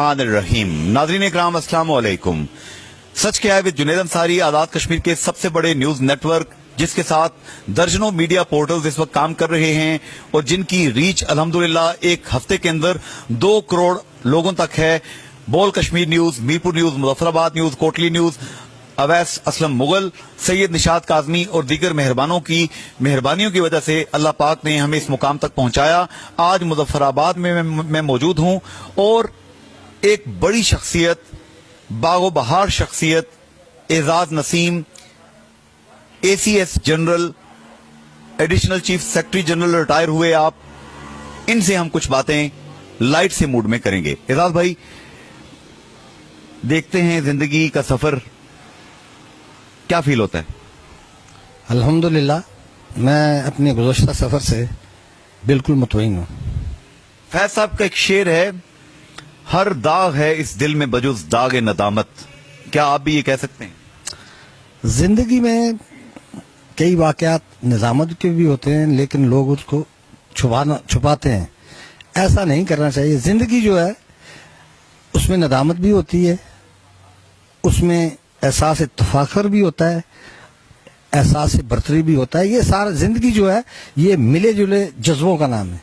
रहीम नाज़रीन इकराम अस्सलाम वालेकुम। सच क्या है विद जुनैद अंसारी, आजाद कश्मीर के सबसे बड़े न्यूज नेटवर्क जिसके साथ दर्जनों मीडिया पोर्टल्स इस वक्त काम कर रहे हैं और जिनकी रीच अल्हम्दुलिल्लाह एक हफ्ते के अंदर 2 करोड़ लोगों तक है। बोल Kashmir news, Mirpur news, Muzaffarabad news, Kotli news, Awais Aslam Mughal, Syed Nishat Kazmi और दीगर मेहरबानियों की वजह से अल्लाह पाक ने हमें इस मुकाम तक पहुंचाया। आज मुजफ्फराबाद में मैं मौजूद हूं और एक बड़ी शख्सियत, बागो बहार शख्सियत, Ejaz Naseem, ACS general, additional chief secretary general retire हुए आप, इनसे हम कुछ बातें लाइट से मूड में करेंगे। एजाज भाई, देखते हैं जिंदगी का सफर, क्या फील होता है? अल्हम्दुलिल्लाह, मैं अपने गुज़श्ता सफर से बिल्कुल मुतमईन हूँ। फैज साहब का एक शेर है, हर दाग है इस दिल में बजुज़ दाग नदामत। क्या आप भी ये कह सकते हैं? जिंदगी में कई वाकयात निजामत के भी होते हैं, लेकिन लोग उसको छुपाते हैं। ऐसा नहीं करना चाहिए। जिंदगी जो है उसमें नदामत भी होती है, उसमें एहसास तफाखर भी होता है, एहसास बरतरी भी होता है। ये सारा जिंदगी जो है ये मिले जुले जज्बों का नाम है।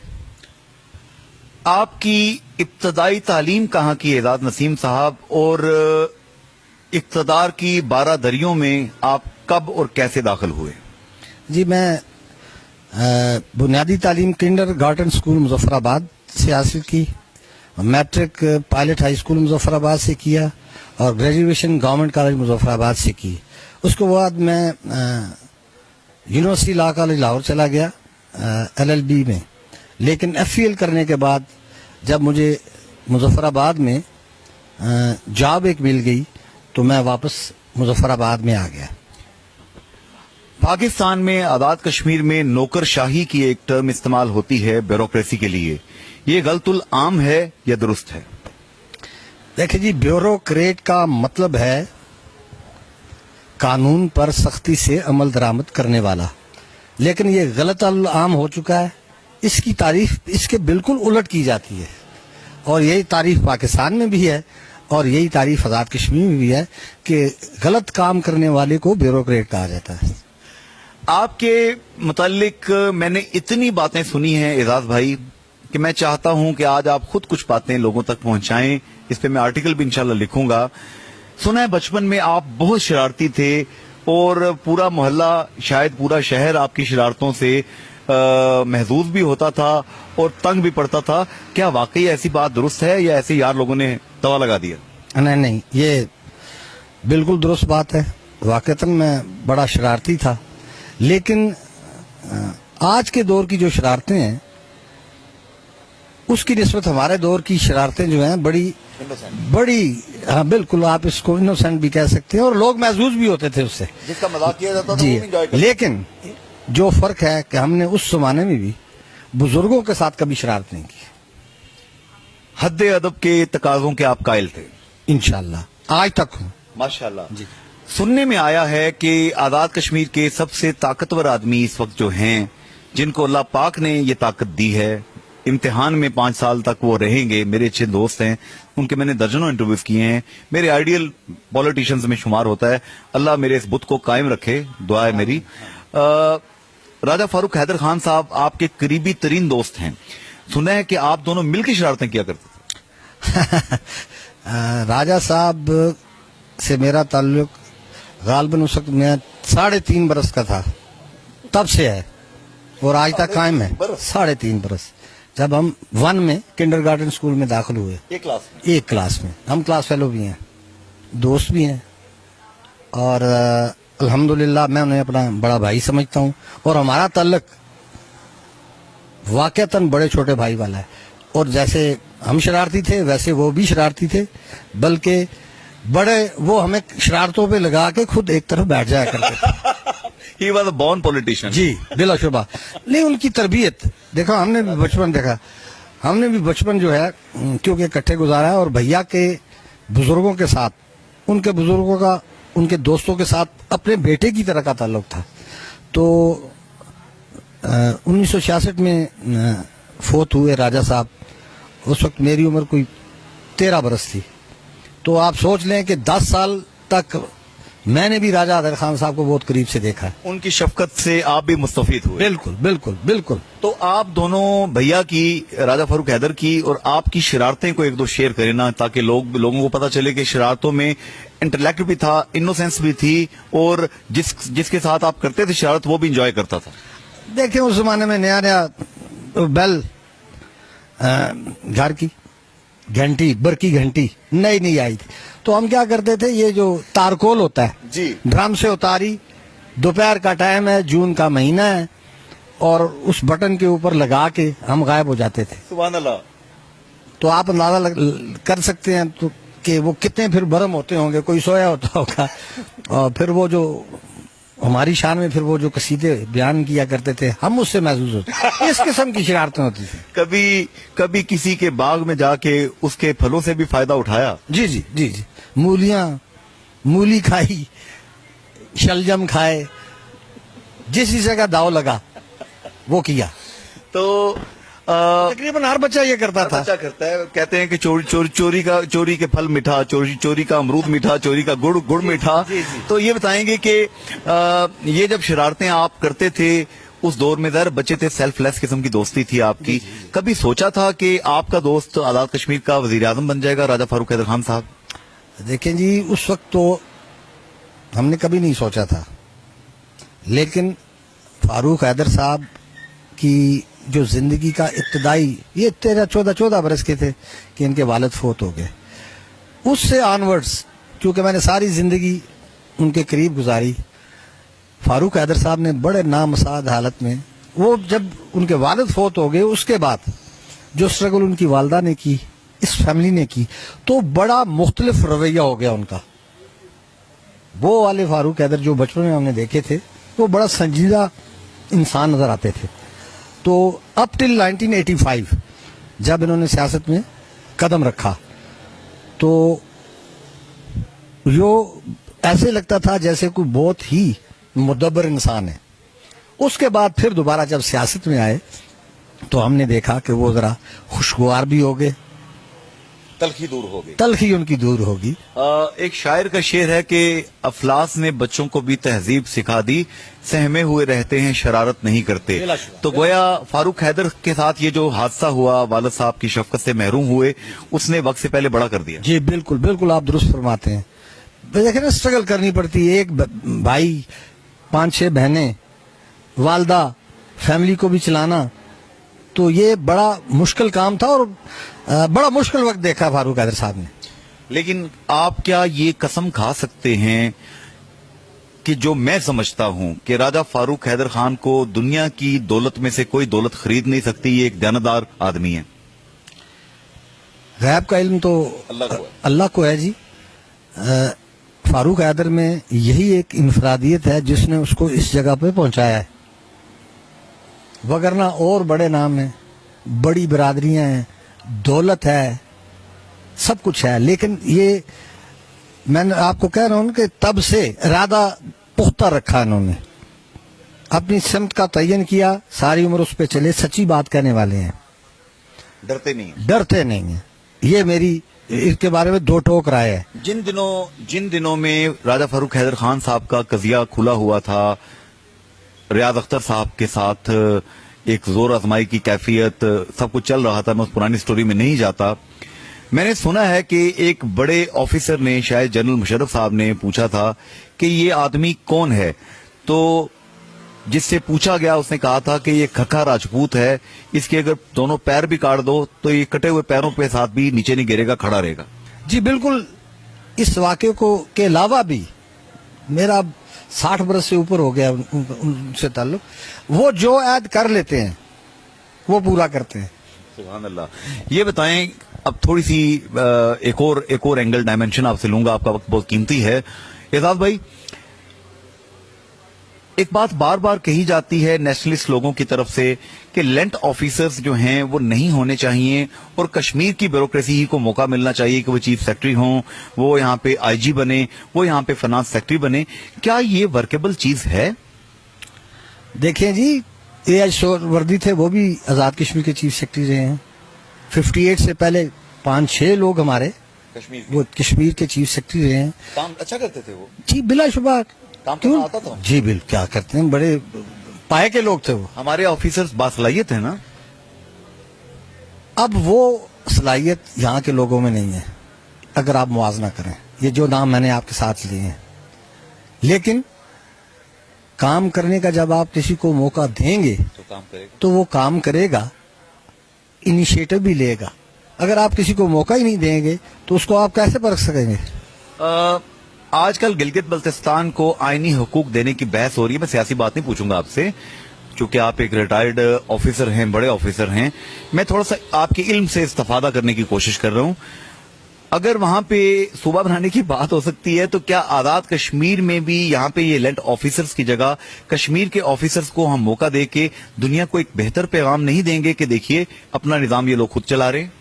आपकी इब्तदाई तालीम कहाँ की एजाज नसीम साहब, और इक़्तिदार की 12 दरियों में आप कब और कैसे दाखिल हुए? जी, मैं बुनियादी तालीम किंडर गार्डन स्कूल मुजफ्फराबाद से हासिल की, matric pilot high school Muzaffarabad से किया और ग्रेजुएशन गवर्नमेंट कॉलेज मुजफ्फराबाद से की। उसके बाद मैं यूनिवर्सिटी लॉ कॉलेज लाहौर चला गया LLB में, लेकिन FEL करने के बाद जब मुझे मुजफ्फराबाद में जॉब एक मिल गई तो मैं वापस मुजफ्फराबाद में आ गया। पाकिस्तान में आजाद कश्मीर में नौकरशाही की एक टर्म इस्तेमाल होती है ब्यूरोक्रेसी के लिए, ये गलतुल आम है या दुरुस्त है? देखिए जी, ब्यूरोक्रेट का मतलब है कानून पर सख्ती से अमल दरामद करने वाला, लेकिन ये गलत आम हो चुका है। इसकी तारीफ इसके बिल्कुल उलट की जाती है और यही तारीफ पाकिस्तान में भी है और यही तारीफ आजाद कश्मीर में भी है कि गलत काम करने वाले को ब्यूरोक्रेट कहा जाता है। आपके मुतालिक मैंने इतनी बातें सुनी हैं एजाज भाई कि मैं चाहता हूं कि आज आप खुद कुछ बातें लोगों तक पहुंचाएं। इस पे मैं आर्टिकल भी इंशाल्लाह लिखूंगा। सुना है बचपन में आप बहुत शरारती थे और पूरा मोहल्ला, शायद पूरा शहर आपकी शरारतों से महजूज भी होता था और तंग भी पड़ता था। क्या वाकई ऐसी बात दुरुस्त है या ऐसे यार लोगों ने तवा लगा दिया? नहीं, ये बिल्कुल दुरुस्त बात है। वाकईतन मैं बड़ा शरारती था, लेकिन आज के दौर की जो शरारतें हैं उसकी निस्बत हमारे दौर की शरारतें जो हैं बड़ी, हाँ बिल्कुल, आप इसको इनोसेंट भी कह सकते हैं और लोग महजूज भी होते थे उससे, जिसका मजाक किया जाता था जी। वो भी enjoy करते थे। लेकिन जो फर्क है कि हमने उस जमाने में भी बुजुर्गों के साथ कभी शरारत नहीं की। हद अदब के तकाजों के आप कायल थे? इंशाल्लाह आज तक हूँ, माशाल्लाह जी। सुनने में आया है कि आजाद कश्मीर के सबसे ताकतवर आदमी इस वक्त जो हैं, जिनको अल्लाह पाक ने ये ताकत दी है, इम्तिहान में 5 साल तक वो रहेंगे, मेरे अच्छे दोस्त हैं, उनके मैंने दर्जनों इंटरव्यूज किए हैं, मेरे आइडियल पॉलिटिशियंस में शुमार होता है। अल्लाह मेरे इस बुत को कायम रखे, दुआ है मेरी। राजा फारूक हैदर खान साहब आपके करीबी तरीन दोस्त हैं। सुना है कि आप दोनों मिलकर शरारतें किया करते थे। राजा साहब से मेरा ताल्लुक गालबन उस वक्त मैं 3.5 बरस का था, तब से है और आज तक कायम है। 3.5 बरस, जब हम 1 में किंडर गार्डन स्कूल में दाखिल हुए, एक क्लास में हम क्लास फेलो भी हैं, दोस्त भी हैं और अल्हम्दुलिल्लाह मैं उन्हें अपना बड़ा भाई समझता हूँ और हमारा ताल्लुक वाकईतन बड़े छोटे भाई वाला है। और जैसे हम शरारती थे वैसे वो भी शरारती थे, बल्कि बड़े वो हमें शरारतों पे लगा के खुद एक तरफ बैठ जाया करते थे। He was a born politician. जी बिलाशुबा। नहीं, उनकी तरबियत देखो, हमने भी बचपन जो है क्योंकि इकट्ठे गुजारा है और भैया के बुजुर्गों के साथ, उनके बुजुर्गों का, उनके दोस्तों के साथ अपने बेटे की तरह का ताल्लुक था। तो 1966 में फोत हुए राजा साहब। उस वक्त मेरी उम्र कोई 13 बरस थी। तो आप सोच लें कि 10 साल तक मैंने भी राजा हैदर खान साहब को बहुत करीब से देखा है। उनकी शफकत से आप भी मुस्तफीद हुए। बिल्कुल बिल्कुल बिल्कुल। तो आप दोनों भैया की, राजा फारूक हैदर की और आपकी शरारतें को एक दो शेयर करें ना, ताकि लोगों को पता चले कि शरारतों में इंटेलेक्ट भी था, इनोसेंस भी थी, और जिसके साथ आप करते थे शरारत वो भी इंजॉय करता था। देखिए उस जमाने में नया नया बेल घर की घंटी, बरकी घंटी नई नई आई थी, तो हम क्या करते थे, ये जो तारकोल होता है जी, ड्रम से उतारी, दोपहर का टाइम है, जून का महीना है, और उस बटन के ऊपर लगा के हम गायब हो जाते थे। सुभान अल्लाह। तो आप अंदाजा कर सकते हैं तो कि वो कितने फिर बरम होते होंगे, कोई सोया होता होगा, और फिर वो जो हमारी शान में फिर वो जो कसीदे बयान किया करते थे, हम उससे महसूस होते। इस किस्म की शरारतें होती थी। कभी किसी के बाग में जाके उसके फलों से भी फायदा उठाया? जी जी जी जी, मूली खाई, शलजम खाए, जिस जगह दाव लगा वो किया। तो तकरीबन हर बच्चा ये करता था। बच्चा करता है। कहते हैं कि चोरी के फल मीठा, चोरी का अमरूद मीठा, चोरी का गुड़ मीठा। तो ये बताएंगे कि ये जब शरारतें आप करते थे उस दौर में, ज़रा बच्चे थे, सेल्फलेस किस्म की दोस्ती थी आपकी, कभी सोचा था कि आपका दोस्त आजाद कश्मीर का वजीर आजम बन जाएगा, राजा फारूक हैदर खान साहब? देखें जी, उस वक्त तो हमने कभी नहीं सोचा था, लेकिन फारूक हैदर साहब की जो जिंदगी का इब्तदाई, ये 13-14 बरस के थे कि इनके वालिद फोत हो गए। उससे ऑनवर्ड्स, क्योंकि मैंने सारी जिंदगी उनके करीब गुजारी, फारूक हैदर साहब ने बड़े नामसाद हालत में, वो जब उनके वालिद फोत हो गए उसके बाद जो स्ट्रगल उनकी वालदा ने की, इस फैमिली ने की, तो बड़ा मुख्तलिफ रवैया हो गया उनका। वो वाले फारूक हैदर जो बचपन में हमने देखे थे, वो बड़ा संजीदा इंसान नजर आते थे। तो अप टिल 1985 जब इन्होंने सियासत में कदम रखा, तो यो ऐसे लगता था जैसे कोई बहुत ही मुदब्बर इंसान है। उसके बाद फिर दोबारा जब सियासत में आए तो हमने देखा कि वो जरा खुशगवार भी हो गए, तलखी उनकी दूर होगी। एक शायर का शेर है कि अफलास ने बच्चों को भी तहजीब सिखा दी, सहमे हुए रहते हैं शरारत नहीं करते। तो गोया फारूक हैदर के साथ ये जो हादसा हुआ, वालिद साहब की शफकत से महरूम हुए, उसने वक्त से पहले बड़ा कर दिया। जी बिल्कुल बिल्कुल, आप दुरुस्त फरमाते हैं। देखिए ना, स्ट्रगल करनी पड़ती है, एक भाई, 5-6 बहनें, वालदा, फैमिली को भी चलाना, तो ये बड़ा मुश्किल काम था और बड़ा मुश्किल वक्त देखा फारूक हैदर साहब ने। लेकिन आप क्या ये कसम खा सकते हैं कि जो मैं समझता हूं कि राजा फारूक हैदर खान को दुनिया की दौलत में से कोई दौलत खरीद नहीं सकती, ये एक दयानतदार आदमी है? गैब का इल्म तो अल्लाह को है जी। फारूक हैदर में यही एक इनफरादियत है जिसने उसको इस जगह पे पहुंचाया है, वगरना और बड़े नाम हैं, बड़ी बरादरियां हैं, दौलत है, सब कुछ है, लेकिन ये मैं आपको कह रहा हूं कि तब से इरादा पुख्ता रखा इन्होंने, अपनी सिमत का तयन किया, सारी उम्र उस पर चले, सच्ची बात कहने वाले हैं, डरते नहीं हैं। ये मेरी इसके बारे में दो टोक राय है। जिन दिनों में राजा फारूक हैदर खान साहब का कजिया खुला हुआ था, रियाज अख्तर साहब के साथ एक जोर आजमाई की कैफियत, सब कुछ चल रहा था, मैं उस पुरानी स्टोरी में नहीं जाता। मैंने सुना है कि एक बड़े ऑफिसर ने, शायद जनरल मुशर्रफ साहब ने पूछा था कि ये आदमी कौन है, तो जिससे पूछा गया उसने कहा था कि ये खखा राजपूत है, इसके अगर दोनों पैर भी काट दो तो ये कटे हुए पैरों के साथ भी नीचे नहीं गिरेगा, खड़ा रहेगा। जी बिल्कुल। इस वाक़े को के अलावा भी मेरा 60 बरस से ऊपर हो गया उनसे ताल्लुक, वो जो ऐड कर लेते हैं वो पूरा करते हैं। सुभान अल्लाह। ये बताएं, अब थोड़ी सी एक और एंगल डायमेंशन आपसे लूंगा, आपका वक्त बहुत कीमती है। एजाज भाई, एक बात बार बार कही जाती है नेशनलिस्ट लोगों की तरफ से कि लेंट ऑफिसर्स जो हैं वो नहीं होने चाहिए और कश्मीर की ब्यूरोक्रेसी ही को मौका मिलना चाहिए कि वो चीफ सेक्रेटरी हों, वो यहाँ पे आईजी बने, वो यहाँ पे फाइनेंस सेक्रेटरी बने। क्या ये वर्केबल चीज है? देखें जी, एएच वर्दी थे, वो भी आजाद कश्मीर के चीफ सेक्रेटरी रहे हैं। 58 से पहले 5-6 लोग हमारे कश्मीर वो कश्मीर के चीफ सेक्रेटरी रहे हैं काम अच्छा करते थे वो, जी, बिला शुबा। काम करना आता था। जी बिल, क्या करते हैं, बड़े पाए के लोग थे वो। हमारे ऑफिसर्स बासलाहियत है ना। अब वो सलाहियत यहाँ के लोगों में नहीं है अगर आप मुआवजा करें, ये जो नाम मैंने आपके साथ लिए हैं। लेकिन काम करने का जब आप किसी को मौका देंगे तो काम करेगा। तो वो काम करेगा, इनिशिएटिव भी लेगा। अगर आप किसी को मौका ही नहीं देंगे तो उसको आप कैसे परख सकेंगे? आजकल गिलगित बल्तिस्तान को आईनी हुकूक देने की बहस हो रही है। मैं सियासी बात नहीं पूछूंगा आपसे, क्योंकि आप एक रिटायर्ड ऑफिसर हैं, बड़े ऑफिसर हैं। मैं थोड़ा सा आपके इल्म से इस्तेफादा करने की कोशिश कर रहा हूं। अगर वहां पे सूबा बनाने की बात हो सकती है तो क्या आजाद कश्मीर में भी यहाँ पे ये लैंड ऑफिसर्स की जगह कश्मीर के ऑफिसर्स को हम मौका दे के दुनिया को एक बेहतर पैगाम नहीं देंगे कि देखिए अपना निजाम ये लोग खुद चला रहे हैं?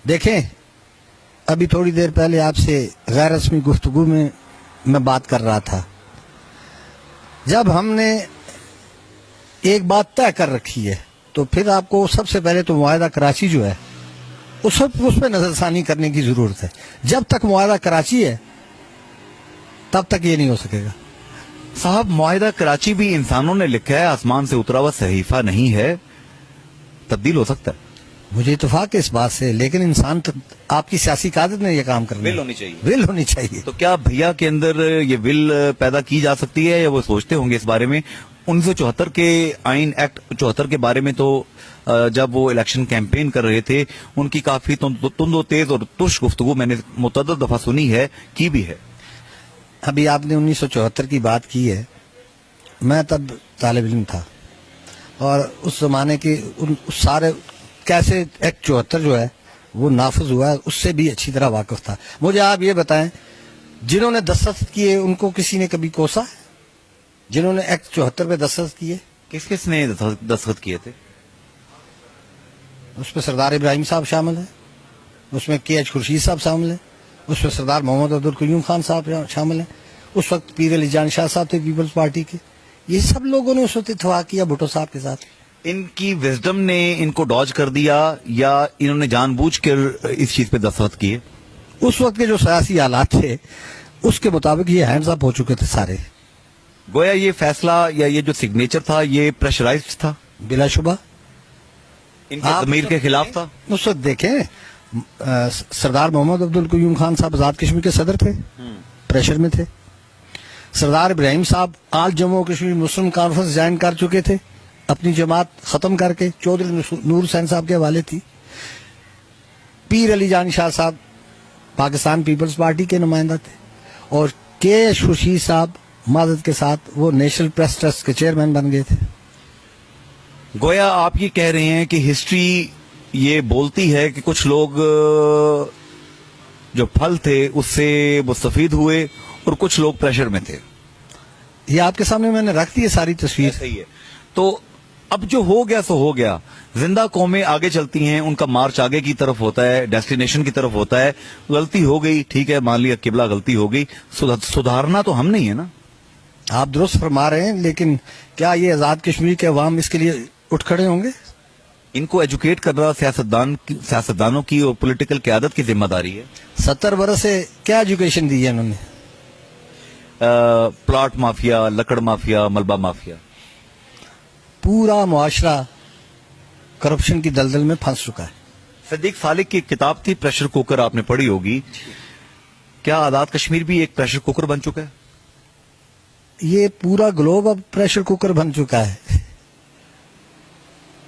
देखें, अभी थोड़ी देर पहले आपसे गैर रस्मी गुफ्तगू में मैं बात कर रहा था। जब हमने एक बात तय कर रखी है तो फिर आपको सबसे पहले तो मुआहदा कराची जो है उस पर नजरसानी करने की जरूरत है। जब तक मुआहदा कराची है तब तक ये नहीं हो सकेगा। साहब, मुआहदा कराची भी इंसानों ने लिखा है, आसमान से उतरा हुआ सहीफा नहीं है, तब्दील हो सकता है। मुझे इत्तेफाक है इस बात से, लेकिन इंसान तो आपकी सियासी कादत ने ये काम करना विल होनी चाहिए। विल होनी चाहिए। तो क्या भैया के अंदर ये विल पैदा की जा सकती है या वो सोचते होंगे इस बारे में? 1974 के आइन एक्ट 74 के बारे में तो जब वो इलेक्शन कैंपेन कर रहे थे उनकी काफी तुंदो तेज और तुर्श गुफ्तगू मैंने मुतअद्दिद दफा सुनी है, की भी है। अभी आपने 1974 की बात की है, मैं तब तालिब इल्म था और उस जमाने के उस सारे कैसे एक्ट 74 जो है वो नाफिज हुआ है उससे भी अच्छी तरह वाकिफ था। मुझे आप ये बताएं, जिन्होंने दस्तखत किए उनको किसी ने कभी कोसा है? जिन्होंने एक्ट 74 पे दस्तखत किए, किस किस ने दस्तखत किए थे? उसमें सरदार इब्राहिम साहब शामिल है, उसमें KH खुर्शीद साहब शामिल है, उसमें सरदार मोहम्मद अब्दुल कयूम खान साहब शामिल है, उस वक्त पीर अली जान शाह साहब थे पीपल्स पार्टी के। ये सब लोगों ने उस वक्त इत्तेफाक किया भुट्टो साहब के साथ। इनकी विजडम ने इनको डॉज कर दिया या इन्होंने जानबूझकर इस चीज पे दस्तखत किए? उस वक्त के जो सियासी हालात थे उसके मुताबिक ये हैंड्स अप हो चुके थे सारे। गोया ये फैसला या ये जो सिग्नेचर था ये प्रेशराइज्ड था, बिलाशुबा इनके ज़मीर के खिलाफ था। उस वक्त देखें, सरदार मोहम्मद अब्दुल कयूम खान साहब आजाद कश्मीर के सदर थे, प्रेशर में थे। सरदार इब्राहिम साहब आल जम्मू कश्मीर मुस्लिम कॉन्फ्रेंस ज्वाइन कर चुके थे, अपनी जमात खत्म करके चौधरी नूर हुसैन साहब के हवाले थी। पीर अली जान शाह साहब पाकिस्तान पीपल्स पार्टी के नुमाइंदा थे और KH खुर्शीद साहब मादद के साथ वो नेशनल प्रेस ट्रस्ट के चेयरमैन बन गए थे। गोया आप ये कह रहे हैं कि हिस्ट्री ये बोलती है कि कुछ लोग जो फल थे उससे मुस्तफीद हुए और कुछ लोग प्रेशर में थे। ये आपके सामने मैंने रख दी है सारी तस्वीर। सही है। तो अब जो हो गया सो हो गया। जिंदा कौमें आगे चलती हैं, उनका मार्च आगे की तरफ होता है, डेस्टिनेशन की तरफ होता है। गलती हो गई, ठीक है, मान लिया किबला गलती हो गई, सुधारना तो हम नहीं है ना। आप दुरुस्त फरमा रहे हैं, लेकिन क्या ये आजाद कश्मीर के अवाम इसके लिए उठ खड़े होंगे? इनको एजुकेट करना सियासतदानों की और पॉलिटिकल क़यादत की जिम्मेदारी है। 70 बरस से क्या एजुकेशन दी है उन्होंने? प्लॉट माफिया, लकड़ माफिया, मलबा माफिया, पूरा मुआशरा करप्शन की दलदल में फंस चुका है। सदीक सालिक की किताब थी प्रेशर कुकर, आपने पढ़ी होगी। क्या आजाद कश्मीर भी एक प्रेशर कुकर बन चुका है? ये पूरा ग्लोब अब प्रेशर कुकर बन चुका है।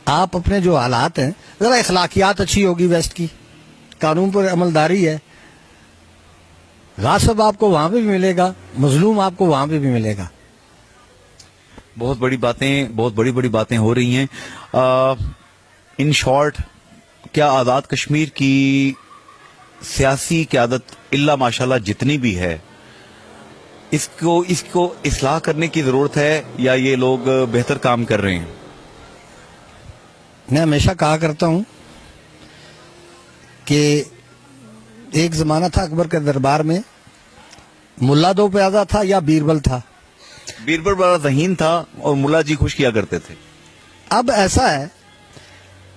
आप अपने जो हालात हैं, जरा इखलाकियात अच्छी होगी वेस्ट की, कानून पर अमलदारी है, गासिब आपको वहां पे भी मिलेगा, मजलूम आपको वहां पे भी मिलेगा। बहुत बड़ी बड़ी बातें हो रही हैं। इन शॉर्ट, क्या आजाद कश्मीर की सियासी क़यादत इल्ला माशाल्लाह जितनी भी है, इसको इस्लाह करने की जरूरत है या ये लोग बेहतर काम कर रहे हैं? मैं हमेशा कहा करता हूं कि एक जमाना था अकबर के दरबार में मुल्ला दो प्यादा था या बीरबल था। बीरबल बड़ा ज़हीन था और मुल्ला जी खुश किया करते थे। अब ऐसा है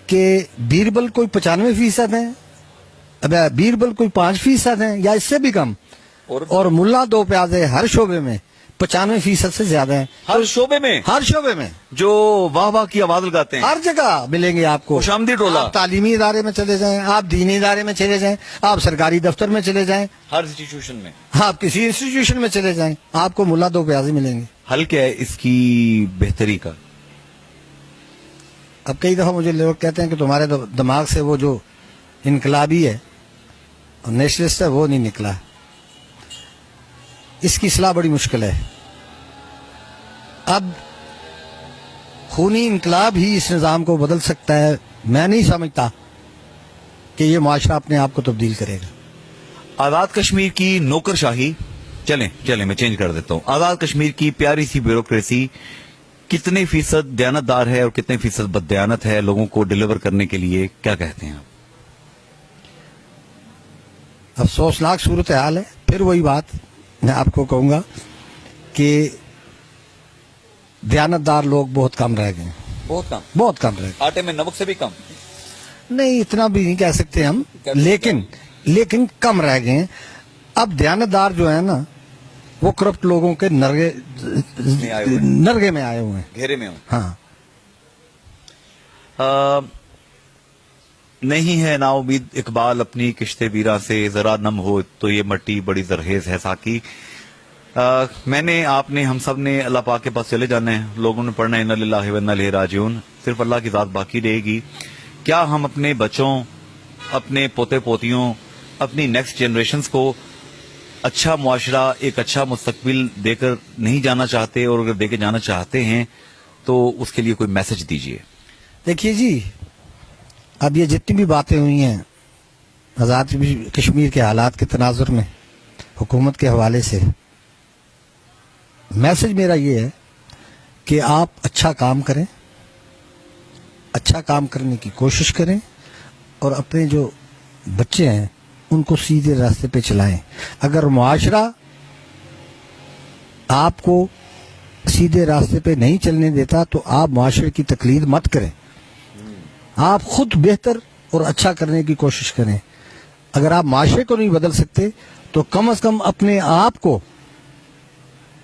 कि बीरबल कोई 95% है अब बीरबल कोई 5% है या इससे भी कम, और मुल्ला 2 प्यादे हर शोबे में 95% से ज्यादा है। हर शोबे में, हर शोबे में जो वाह वाह की आवाज लगाते हैं, हर जगह मिलेंगे आपको। खुशामदी टोला। आप तालीमी इदारे में चले जाएं, आप दीनी इदारे में चले जाएं, आप सरकारी दफ्तर में चले जाएं, हर इंस्टीट्यूशन में, आप किसी इंस्टीट्यूशन में चले जाएं, आपको मुल्ला 2 प्याजे मिलेंगे। हल क्या है इसकी बेहतरी का? अब कई दफा मुझे लोग कहते हैं कि तुम्हारे दिमाग से वो जो इनकलाबी है और नेशनलिस्ट है वो नहीं निकला। इसकी इस्लाह बड़ी मुश्किल है। अब खूनी इनकलाब ही इस निज़ाम को बदल सकता है। मैं नहीं समझता कि ये मुआशरा अपने आप को तब्दील करेगा। आजाद कश्मीर की नौकरशाही, चलें मैं चेंज कर देता हूं। आजाद कश्मीर की प्यारी सी ब्यूरोक्रेसी कितने फीसद दयानतदार है और कितने फीसद बददयानत है लोगों को डिलीवर करने के लिए, क्या कहते हैं आप? अफसोसनाक सूरत हाल है। फिर वही बात मैं आपको कहूंगा कि दयानतदार लोग बहुत कम रह गए, बहुत कम रह गए। आटे में नमक से भी कम? नहीं, इतना भी नहीं कह सकते हम, लेकिन कम रह गए हैं। अब दयानतदार जो है ना वो करप्ट लोगों के नरगे में आए हुए हैं, घेरे में। हाँ। नहीं है ना उम्मीद इकबाल अपनी किश्ते बीरा से, जरा नम हो तो ये मट्टी बड़ी जरहेज है साकी। मैंने, आपने, हम सब ने अल्लाह पाक के पास चले जाना है। लोगों ने पढ़ना है इन्ना लिल्लाहि व इन्ना इलैहि राजिऊन। सिर्फ अल्लाह की जात बाकी रहेगी। क्या हम अपने बच्चों, अपने पोते पोतियों, अपनी नेक्स्ट जनरेशंस को अच्छा मुआशरा, एक अच्छा मुस्तकबिल देकर नहीं जाना चाहते? और अगर देके जाना चाहते हैं तो उसके लिए कोई मैसेज दीजिए। देखिए जी, अब ये जितनी भी बातें हुई हैं आज़ाद कश्मीर के हालात के तनाजुर में हुकूमत के हवाले से, मैसेज मेरा ये है कि आप अच्छा काम करें, अच्छा काम करने की कोशिश करें और अपने जो बच्चे हैं उनको सीधे रास्ते पे चलाएं। अगर मुआशरा आपको सीधे रास्ते पे नहीं चलने देता तो आप मुआशरे की तकलीद मत करें। आप खुद बेहतर और अच्छा करने की कोशिश करें। अगर आप माशरे को नहीं बदल सकते तो कम से कम अपने आप को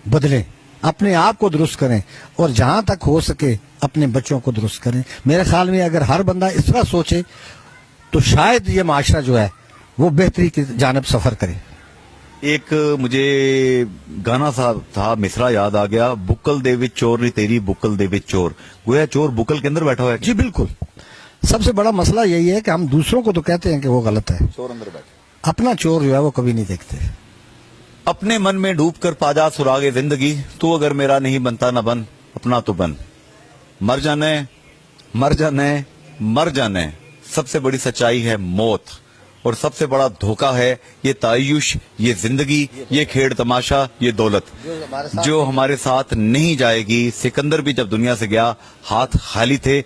बदलें, अपने आप को दुरुस्त करें और जहां तक हो सके अपने बच्चों को दुरुस्त करें। मेरे ख्याल में अगर हर बंदा इस तरह सोचे तो शायद ये माशरा जो है वो बेहतरी की जानिब सफर करे। एक मुझे गाना सा था, मिसरा याद आ गया, बुक्कल दे विच चोर नी तेरी बुक्कल दे विच चोर। गोया चोर बुक्कल के अंदर बैठा हुआ है। जी बिल्कुल। सबसे बड़ा मसला यही है कि हम दूसरों को तो कहते हैं कि वो गलत है, चोर अंदर बैठा, अपना चोर जो है वो कभी नहीं देखते। अपने मन में डूब कर पाजा सुरागे जिंदगी, तू अगर मेरा नहीं बनता ना बन, अपना तो बन। मर जाने, मर जाने, मर जाने, सबसे बड़ी सच्चाई है मौत। और सबसे बड़ा धोखा है ये तायुश, ये जिंदगी, ये खेड़ तमाशा, ये दौलत जो हमारे साथ नहीं जाएगी। सिकंदर भी जब दुनिया से गया हाथ खाली थे।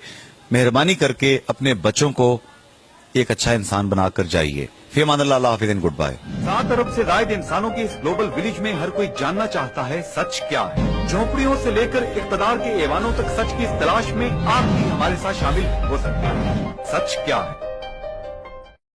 मेहरबानी करके अपने बच्चों को एक अच्छा इंसान बनाकर जाइए। फी अमान अल्लाह, हाफिज़ एंड गुड बाय। 7 अरब से ज्यादा इंसानों के इस ग्लोबल विलेज में हर कोई जानना चाहता है सच क्या है। झोपड़ियों से लेकर इक़्तिदार के ऐवानों तक सच की इस तलाश में आप भी हमारे साथ शामिल हो सकते हैं। सच क्या है?